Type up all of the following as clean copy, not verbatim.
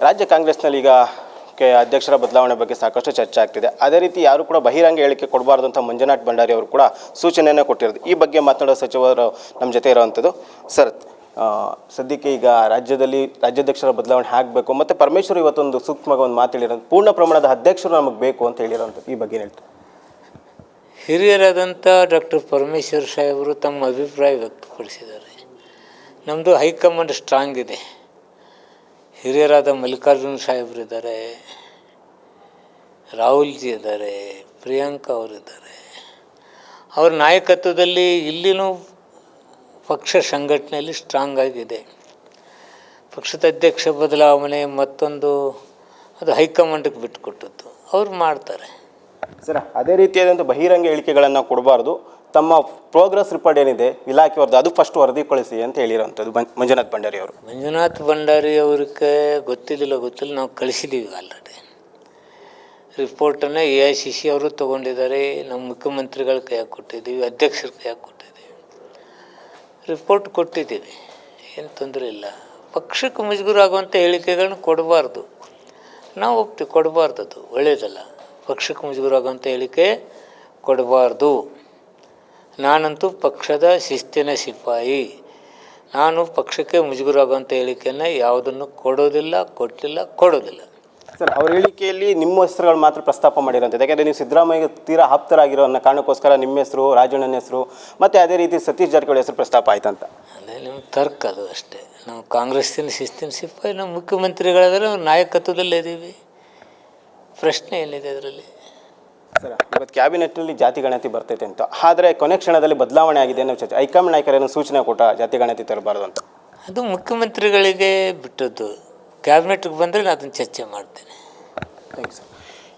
ರಾಜ್ಯ ಕಾಂಗ್ರೆಸ್ನಲ್ಲಿ ಈಗ ಅಧ್ಯಕ್ಷರ ಬದಲಾವಣೆ ಬಗ್ಗೆ ಸಾಕಷ್ಟು ಚರ್ಚೆ ಆಗ್ತಿದೆ. ಅದೇ ರೀತಿ ಯಾರು ಕೂಡ ಬಹಿರಂಗ ಹೇಳಿಕೆ ಕೊಡಬಾರ್ದು ಅಂತ ಮಂಜುನಾಥ್ ಭಂಡಾರಿ ಅವರು ಕೂಡ ಸೂಚನೆಯನ್ನು ಕೊಟ್ಟಿರೋದು. ಈ ಬಗ್ಗೆ ಮಾತನಾಡೋ ಸಚಿವರು ನಮ್ಮ ಜೊತೆ ಇರೋವಂಥದ್ದು. ಸರ್, ಸದ್ಯಕ್ಕೆ ಈಗ ರಾಜ್ಯದಲ್ಲಿ ರಾಜ್ಯಾಧ್ಯಕ್ಷರ ಬದಲಾವಣೆ ಆಗಬೇಕು ಮತ್ತು ಪರಮೇಶ್ವರ್ ಇವತ್ತೊಂದು ಸೂಕ್ಷ್ಮವಾಗಿ ಒಂದು ಮಾತು ಹೇಳಿರೋದು, ಪೂರ್ಣ ಪ್ರಮಾಣದ ಅಧ್ಯಕ್ಷರು ನಮಗೆ ಬೇಕು ಅಂತ ಹೇಳಿರೋಂಥದ್ದು. ಈ ಬಗ್ಗೆ ಹೇಳ್ತಾರೆ. ಹಿರಿಯರಾದಂಥ ಡಾಕ್ಟರ್ ಪರಮೇಶ್ವರ್ ಸಾಹೇಬರು ತಮ್ಮ ಅಭಿಪ್ರಾಯ ವ್ಯಕ್ತಪಡಿಸಿದ್ದಾರೆ. ನಮ್ಮದು ಹೈಕಮಾಂಡ್ ಸ್ಟ್ರಾಂಗ್ ಇದೆ. ಹಿರಿಯರಾದ ಮಲ್ಲಿಕಾರ್ಜುನ ಸಾಹೇಬರಿದ್ದಾರೆ, ರಾಹುಲ್ಜಿ ಇದ್ದಾರೆ, ಪ್ರಿಯಾಂಕಾ ಅವರಿದ್ದಾರೆ. ಅವರ ನಾಯಕತ್ವದಲ್ಲಿ ಇಲ್ಲಿನೂ ಪಕ್ಷ ಸಂಘಟನೆಯಲ್ಲಿ ಸ್ಟ್ರಾಂಗ್ ಆಗಿದೆ. ಪಕ್ಷದ ಅಧ್ಯಕ್ಷ ಬದಲಾವಣೆ ಮತ್ತೊಂದು ಅದು ಹೈಕಮಾಂಡ್ಗೆ ಬಿಟ್ಟುಕೊಟ್ಟದ್ದು, ಅವ್ರು ಮಾಡ್ತಾರೆ. ಸರ್, ಅದೇ ರೀತಿಯಾದಂಥ ಬಹಿರಂಗ ಹೇಳಿಕೆಗಳನ್ನು ಕೊಡಬಾರ್ದು, ತಮ್ಮ ಪ್ರೋಗ್ರೆಸ್ ರಿಪೋರ್ಟ್ ಏನಿದೆ ಇಲಾಖೆಯವ್ರದ್ದು ಅದು ಫಸ್ಟ್ ವರದಿ ಕಳಿಸಿ ಅಂತ ಹೇಳಿರೋಂಥದ್ದು ಮಂಜುನಾಥ್ ಭಂಡಾರಿ ಅವರು. ಮಂಜುನಾಥ್ ಭಂಡಾರಿ ಅವ್ರಿಗೆ ಗೊತ್ತಿಲ್ಲ, ನಾವು ಕಳಿಸಿದ್ದೀವಿ ಆಲ್ರೆಡಿ. ರಿಪೋರ್ಟನ್ನು AICC ಅವರು ತೊಗೊಂಡಿದ್ದಾರೆ, ನಮ್ಮ ಮುಖ್ಯಮಂತ್ರಿಗಳ ಕೈಯಾಗಿ ಕೊಟ್ಟಿದ್ದೀವಿ, ಅಧ್ಯಕ್ಷರ ಕೈಯಾಗಿ ಕೊಟ್ಟಿದ್ದೀವಿ, ರಿಪೋರ್ಟ್ ಕೊಟ್ಟಿದ್ದೀವಿ. ಏನು ತೊಂದರೆ ಇಲ್ಲ. ಪಕ್ಷಕ್ಕೆ ಮುಜುಗರ ಆಗುವಂಥ ಹೇಳಿಕೆಗಳನ್ನ ಕೊಡಬಾರ್ದು, ನಾವು ಒಪ್ತೀವಿ, ಕೊಡಬಾರ್ದು, ಅದು ಒಳ್ಳೆಯದಲ್ಲ. ಪಕ್ಷಕ್ಕೆ ಮುಜುಗರ ಆಗುವಂಥ ಹೇಳಿಕೆ ಕೊಡಬಾರ್ದು. ನಾನಂತೂ ಪಕ್ಷದ ಶಿಸ್ತಿನ ಸಿಪಾಯಿ. ನಾನು ಪಕ್ಷಕ್ಕೆ ಮುಜುಗರ ಆಗುವಂಥ ಹೇಳಿಕೆಯನ್ನು ಯಾವುದನ್ನು ಕೊಡೋದಿಲ್ಲ, ಕೊಡೋದಿಲ್ಲ. ಸರ್, ಅವ್ರ ಹೇಳಿಕೆಯಲ್ಲಿ ನಿಮ್ಮ ಹೆಸರುಗಳು ಮಾತ್ರ ಪ್ರಸ್ತಾಪ ಮಾಡಿರೋಂಥದ್ದು. ಯಾಕೆಂದರೆ ನೀವು ಸಿದ್ದರಾಮಯ್ಯ ತೀರಾ ಆಪ್ತರಾಗಿರೋ ಅನ್ನೋ ಕಾರಣಕ್ಕೋಸ್ಕರ ನಿಮ್ಮ ಹೆಸರು, ರಾಜಣ್ಣನ ಹೆಸರು ಮತ್ತು ಅದೇ ರೀತಿ ಸತೀಶ್ ಜಾರಕಿಹೊಳಿ ಹೆಸರು ಪ್ರಸ್ತಾಪ ಆಯ್ತಂತ. ಅದೇ ನಿಮ್ಮ ತರ್ಕ ಅದು ಅಷ್ಟೇ. ನಾವು ಕಾಂಗ್ರೆಸ್ಸಿನ ಶಿಸ್ತಿನ ಸಿಪಾಯಿ, ನಮ್ಮ ಮುಖ್ಯಮಂತ್ರಿಗಳಾದರೆ ಅವ್ರ ನಾಯಕತ್ವದಲ್ಲೇ ಇದ್ದೀವಿ. ಪ್ರಶ್ನೆ ಏನಿದೆ ಅದರಲ್ಲಿ? ಸರ್, ಇವತ್ತು ಕ್ಯಾಬಿನೆಟ್ನಲ್ಲಿ ಜಾತಿ ಗಣತಿ ಬರ್ತೈತೆ ಅಂತ, ಆದರೆ ಕೊನೆ ಕ್ಷಣದಲ್ಲಿ ಬದಲಾವಣೆ ಆಗಿದೆ ಅನ್ನೋ ಚರ್ಚೆ. ಹೈಕಮಾಂಡ್ ನಾಯಕರೇನು ಸೂಚನೆ ಕೊಟ್ಟ ಜಾತಿ ಗಣತಿ ತರಬಾರ್ದು ಅಂತ? ಅದು ಮುಖ್ಯಮಂತ್ರಿಗಳಿಗೆ ಬಿಟ್ಟದ್ದು. ಕ್ಯಾಬಿನೆಟ್ಗೆ ಬಂದರೆ ನಾನು ಅದನ್ನು ಚರ್ಚೆ ಮಾಡ್ತೇನೆ. Thank you sir.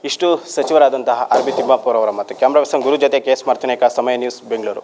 ಇಷ್ಟು ಸಚಿವರಾದಂತಹ RB ತಿಮ್ಮಾಪುರ ಅವರ ಮಾತು. ಕ್ಯಾಮ್ರಾ ಪರ್ಸನ್ ಗುರು ಜೊತೆ KS ಮಾರ್ತಿನೇಕ, ಸಮಯ ನ್ಯೂಸ್, ಬೆಂಗಳೂರು.